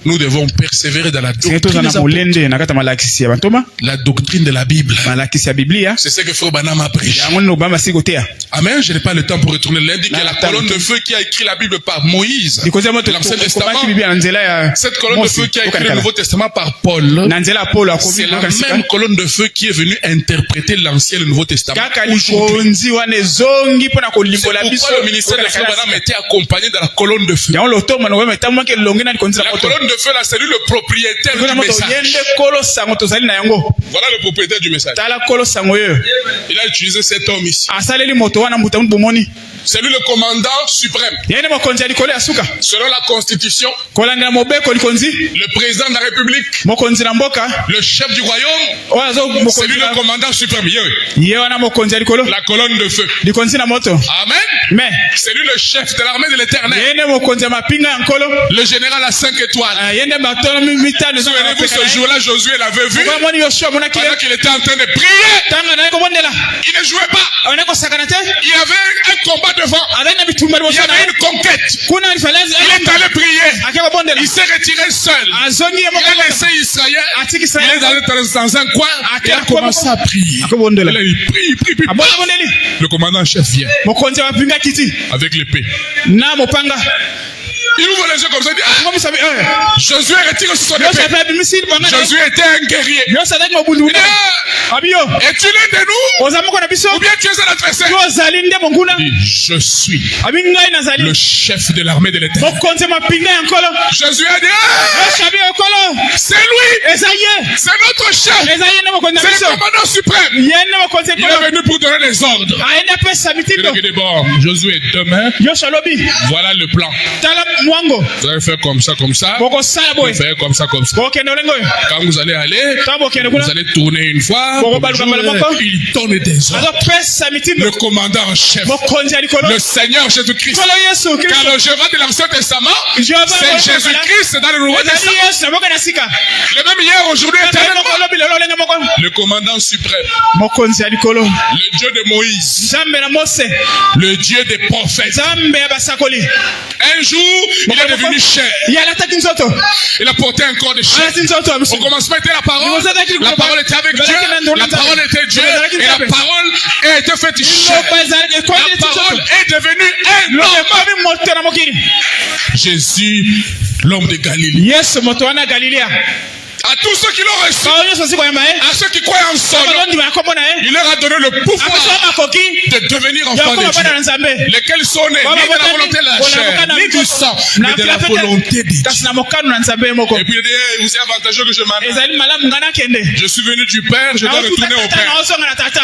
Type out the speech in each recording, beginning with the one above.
Nous devons persévérer dans la doctrine de la Bible. C'est ce que Frère Branham a prêché. Amen. Je n'ai pas le temps pour retourner. Lundi, que la colonne de feu qui a écrit la Bible par Moïse, l'Ancien Testament, cette colonne de feu qui a écrit le Nouveau Testament par Paul, c'est la même colonne de feu qui est venue interpréter l'Ancien et le Nouveau Testament. C'est pourquoi le ministère de Frère Branham était accompagné de la colonne de feu. La colonne de feu, là, c'est lui le propriétaire du message. Voilà le propriétaire du message. Il a utilisé cet homme ici. C'est lui le commandant suprême. Selon la Constitution, le président de la République, le chef du royaume, c'est lui le commandant suprême. La colonne de feu. Amen. C'est lui le chef de l'armée de l'Éternel. Le général à 5 étoiles. Souvenez-vous, ce jour-là, Josué l'avait vu. Pendant qu'il était en train de prier, il ne jouait pas. Il y avait un combat devant. Il y avait une conquête. Il est allé prier. Il s'est retiré seul. Il a laissé Israël. Il est allé dans un coin. Il a commencé à prier. Il prie. Le commandant en chef vient avec l'épée. Il ouvre les yeux comme ça, il dit, Josué retire son épée. Josué était un guerrier. Il dit, es-tu l'un de nous? Ou bien tu es un adversaire? Il dit, je suis le chef de l'armée de l'Éternel. Josué a dit, c'est lui. C'est notre chef. C'est le commandant suprême. Il est venu pour donner les ordres. Il a dit, bon, Josué, demain, voilà le plan. Vous allez faire comme ça. Vous allez faire comme ça. Quand vous allez aller, vous allez tourner une fois. Il donne des ordres. Le commandant en chef, le Seigneur Jésus-Christ. Car le Jéhovah de l'Ancien Testament, c'est Jésus-Christ dans le Nouveau Testament. Le même hier, aujourd'hui, éternellement. Le commandant suprême, le Dieu de Moïse, le Dieu des prophètes. Un jour, il est devenu chair. Il a porté un corps de chair. Au commencement était la parole. La parole était avec Dieu. La parole était Dieu. Et la parole a été faite chair. La parole est devenue un homme. Jésus, l'homme de Galilée. À tous ceux qui l'ont reçu, à ceux qui croient en son nom, il leur a donné le pouvoir de devenir enfants de Dieu, lesquels sont nés ni de la volonté de la chair, ni du sang, mais de la volonté de Dieu. Et puis il dit, vous êtes avantageux que je m'amène. Je suis venu du Père, je dois retourner au Père.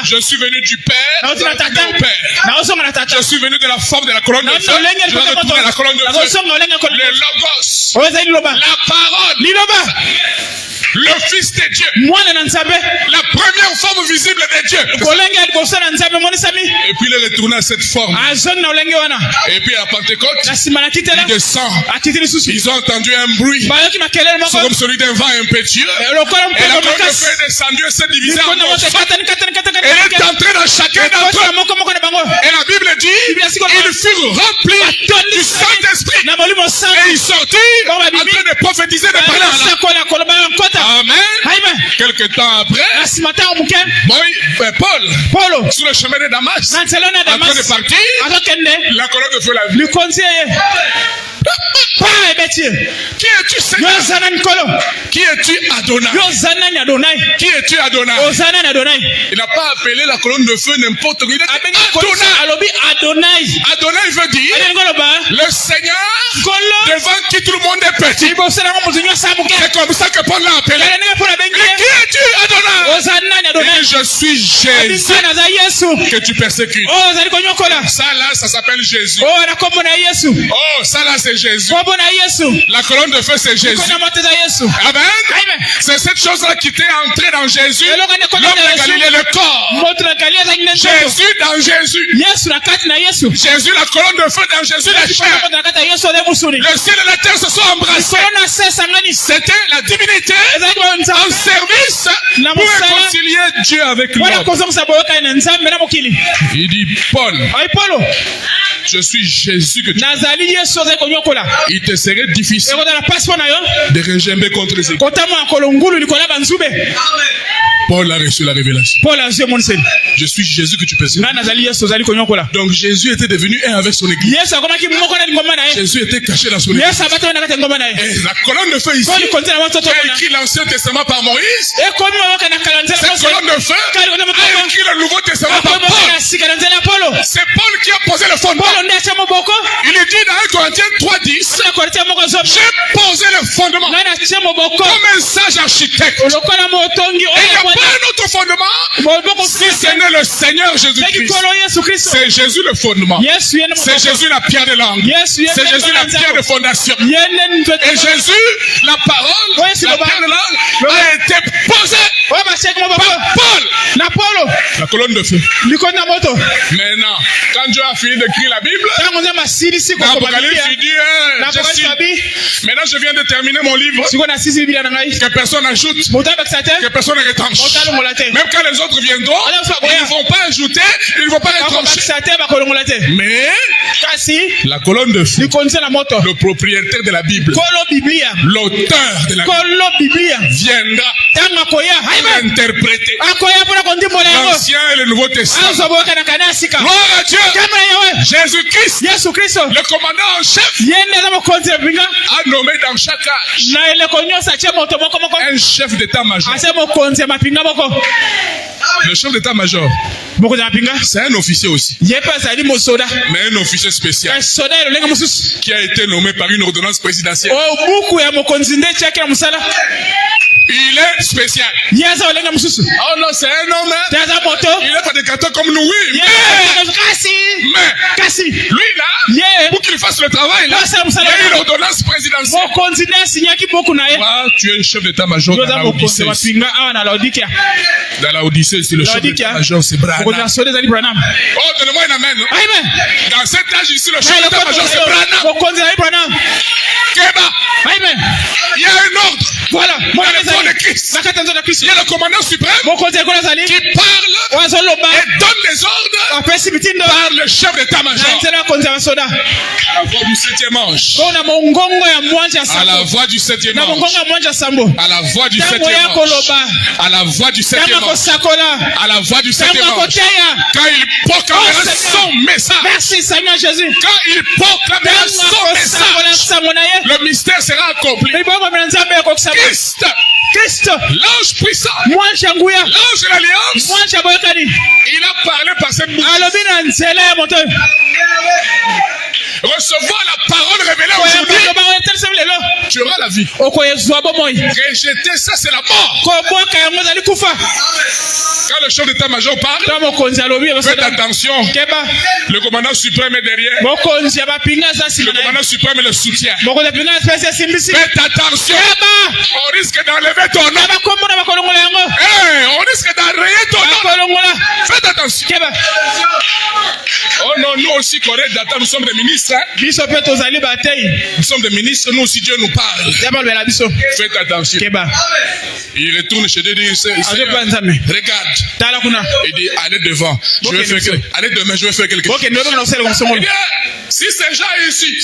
Je suis venu du Père, je dois retourner au Père. Je suis venu de la forme de la colonne de feu, je dois retourner à la colonne de feu. Le Logos, la parole, le Fils de Dieu, la première forme visible de Dieu. Et puis il est retourné à cette forme. Et puis à Pentecôte, il descend. Ils ont entendu un bruit, c'est comme celui d'un vent impétueux. Et la colonne de feu est descendue et s'est divisée en morceaux. Elle est entrée dans chacun d'entre eux. Et la Bible dit, ils furent remplis du Saint-Esprit. Et ils sortirent en train de prophétiser, de parler en langue. Amen. Quelque temps après, Paul, sur le chemin de Damas, en train de partir, la colonne de feu l'a vu. Qui es-tu, Seigneur? Qui es-tu, Adonai? Qui es-tu, Adonai? Il n'a pas appelé la colonne de feu n'importe qui. Il a dit Adonai. Adonai veut dire le Seigneur devant qui tout le monde est petit. C'est comme ça que Paul l'a appelé. Qui es-tu, Adonai? Et je suis Jésus que tu persécutes. Ça là, ça s'appelle Jésus. Oh, ça là, c'est Jésus. La colonne de feu, c'est Jésus. Amen. C'est cette chose-là qui t'est entrée dans Jésus. L'homme de Galilée, le corps. Jésus dans Jésus. Jésus, la colonne de feu dans Jésus, la chair. Le ciel et la terre se sont embrassés. C'était la divinité en service pour réconcilier Dieu avec l'homme. Il dit, Paul, Je suis Jésus que tu es. Il te serait difficile de regimber contre les églises. Paul a reçu la révélation. Je suis Jésus que tu peux servir. Donc Jésus était devenu un avec son église. Jésus était caché dans son église. Et la colonne de feu ici, qui a écrit l'Ancien Testament par Moïse, cette colonne de feu a écrit le Nouveau Testament par Paul. C'est Paul qui a posé le fondement. Il est dit dans 1 Corinthiens 3:10, j'ai posé le fondement comme un sage architecte. Et il n'y a pas un autre fondement si ce n'est le Seigneur Jésus-Christ. C'est Jésus le fondement. C'est Jésus la pierre de l'angle. C'est Jésus la pierre de fondation. Et Jésus, la parole, la pierre de l'angle, a été posée par Paul. La colonne de feu. Maintenant, quand Dieu a fini d'écrire la Bible, dans l'Apocalypse, il dit, maintenant je viens de terminer mon livre, que personne n'ajoute, que personne ne retranche. Même quand les autres viendront, ils ne vont pas ajouter, ils ne vont pas retrancher. Mais la colonne de feu, le propriétaire de la Bible, l'auteur de la Bible, viendra interpréter l'Ancien et le Nouveau Testament. Gloire à Dieu. Jésus-Christ, le commandant en chef, a nommé dans chaque âge un chef d'état-major. Le chef d'état-major, c'est un officier aussi, mais un officier spécial qui a été nommé par une ordonnance présidentielle. Il est spécial. Oh non, c'est un homme. Il est prédicateur comme nous, oui. Mais lui là, pour qu'il fasse le travail là, il y a une ordonnance présidentielle. Tu es un chef d'état-major dans la Odyssée. Dans la Odyssée, c'est le chef d'état-major, c'est Branham. Oh, donnez-moi un amen. Dans cet âge ici, le chef d'état-major, c'est Branham. Keba. Il y a un ordre. Voilà. De Christ. Il y a le commandant suprême qui parle et donne les ordres par le chef d'état-major. À la voix du 7e ange. À la voix du 7e ange. À la voix du 7e ange. À la voix du 7e ange. À la voix du 7e ange. Quand il proclamera son message. Merci Seigneur Jésus. Quand il proclamera son message, le mystère sera accompli. Christ, l'ange puissant, l'ange de l'alliance, il a parlé par cette bouche. Recevoir la parole révélée aujourd'hui, tu auras la vie. Rejeter ça, c'est la mort. Quand le chef d'état-major parle, faites attention. Le commandant suprême est derrière. Le commandant suprême le soutient. Faites attention. On risque d'enlever ton nom. On risque d'enrayer ton nom. Faites attention. Oh non, nous aussi, Corée d'Atta, nous sommes des ministres. Nous sommes des ministres, nous aussi, Dieu nous parle. Faites attention. Il retourne chez Dieu et dit, regarde. Il dit, allez devant. Allez demain, je vais faire quelque chose. Il dit, si ces gens ici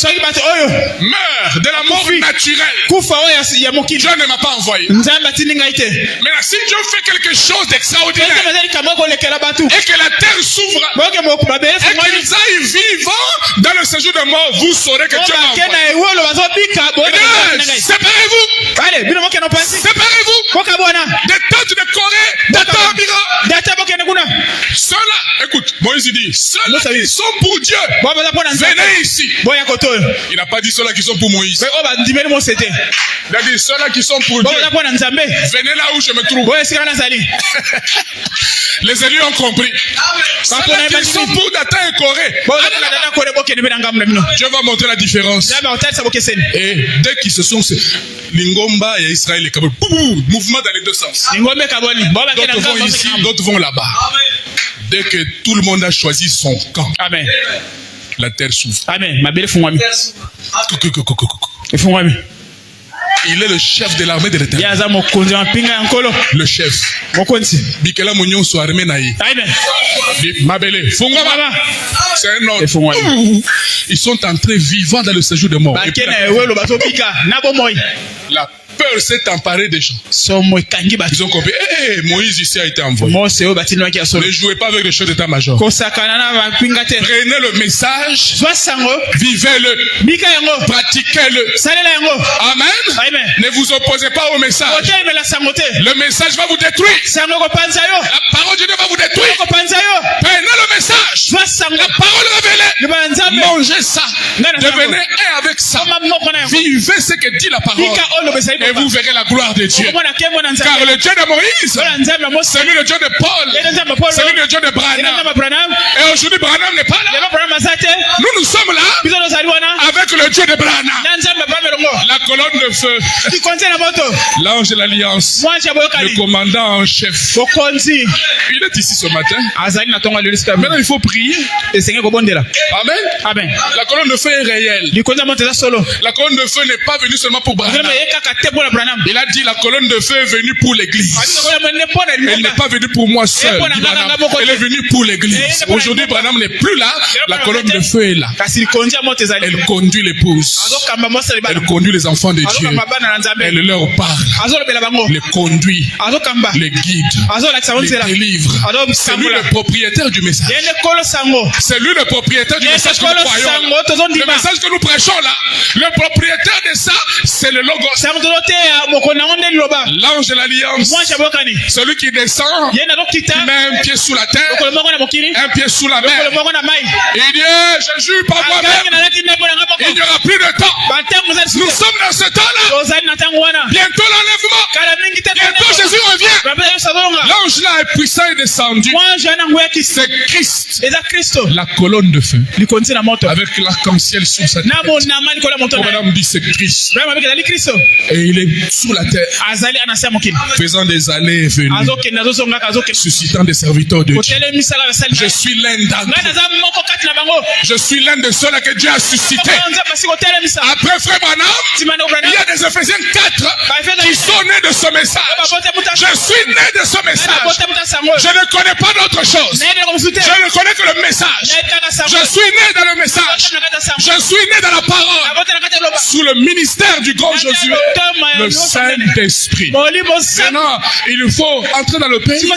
meurent de la mort naturelle, Dieu ne m'a pas envoyé. Maintenant, si Dieu fait quelque chose d'extraordinaire et que la terre s'ouvre et qu'ils aillent vivant dans le séjour de mort, vous saurez que Dieu m'a envoyé. Séparez-vous. Séparez-vous des tentes de Corée, d'Atamira. Ceux-là, écoute, Moïse dit, ceux-là qui sont pour Dieu, venez ici. Il n'a pas dit ceux-là qui sont pour Moïse. Il a dit ceux-là qui sont pour Dieu, venez là où je me trouve. Les élus ont compris. Ceux-là qui sont pour Data et Corée, Dieu va montrer la différence. Et dès qu'ils se sont Lingomba et Israël et Kaboul, mouvement dans les deux sens. D'autres vont ici, d'autres vont là-bas. Dès que tout le monde a choisi son camp, la terre s'ouvre. Amen. Il est le chef de l'armée de l'Éternel. Le chef. Bikela Mounion soit armé naï. Mabele. C'est un ordre. Ils sont entrés vivants dans le séjour de mort. La peur s'est emparée des gens. Ils ont compris. Moïse ici a été envoyé. Ne jouez pas avec les chefs d'état-major. Prenez le message, vivez-le, pratiquez-le. Amen. Ne vous opposez pas au message. Le message va vous détruire. La parole de Dieu va vous détruire. Prenez le message. La parole révélée. Mangez ça. Devenez un avec ça. Vivez ce que dit la parole. Et vous verrez la gloire de Dieu. Car le Dieu de Moïse, c'est lui le Dieu de Paul, c'est lui le Dieu de Branham. Et aujourd'hui, Branham n'est pas là. Nous sommes là avec le Dieu de Branham. La colonne de feu, l'ange de l'alliance, le commandant en chef. Il est ici ce matin. Maintenant, il faut prier. Amen. La colonne de feu est réelle. La colonne de feu n'est pas venue seulement pour Branham. Il a dit la colonne de feu est venue pour l'église. Elle n'est pas venue pour moi seul. Elle est venue pour l'église. Aujourd'hui, Branham n'est plus là. La colonne de feu est là. Elle conduit l'épouse. Elle conduit les enfants de Dieu. Elle leur parle. Les conduit. Les guide. Les délivre. C'est lui le propriétaire du message. C'est lui le propriétaire du message que nous croyons. Le message que nous prêchons là. Le propriétaire de ça, c'est le logo. L'ange de l'alliance, celui qui descend, qui met un pied sous la terre, un pied sous la mer. Il dit, je jure par moi-même, il n'y aura plus de temps. Nous sommes dans ce temps-là. Bientôt l'enlèvement. Bientôt Jésus revient. L'ange là est puissant et descendu. C'est Christ. La colonne de feu. Avec l'arc-en-ciel sur sa tête. Madame dit c'est Christ. Et il est sous la terre, faisant des allées et venues, suscitant des serviteurs de Dieu. Je suis l'un d'entre eux. Je suis l'un de ceux-là que Dieu a suscité. Après Frère Branham, il y a des Éphésiens 4 qui sont nés de ce message. Je suis né de ce message. Je ne connais pas d'autre chose. Je ne connais que le message. Je suis né dans le message. Je suis né dans la parole. Sous le ministère du grand Josué, le Saint-Esprit. Maintenant, il faut entrer dans le pays,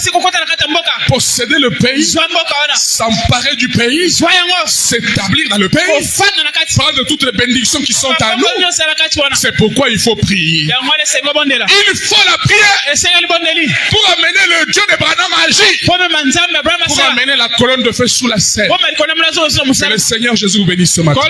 posséder le pays, s'emparer du pays, s'établir dans le pays, prendre toutes les bénédictions qui sont à nous. C'est pourquoi il faut prier. Il faut la prière pour amener le Dieu de Branham à agir, pour amener la colonne de feu sous la scène. Que le Seigneur Jésus vous bénisse ce matin.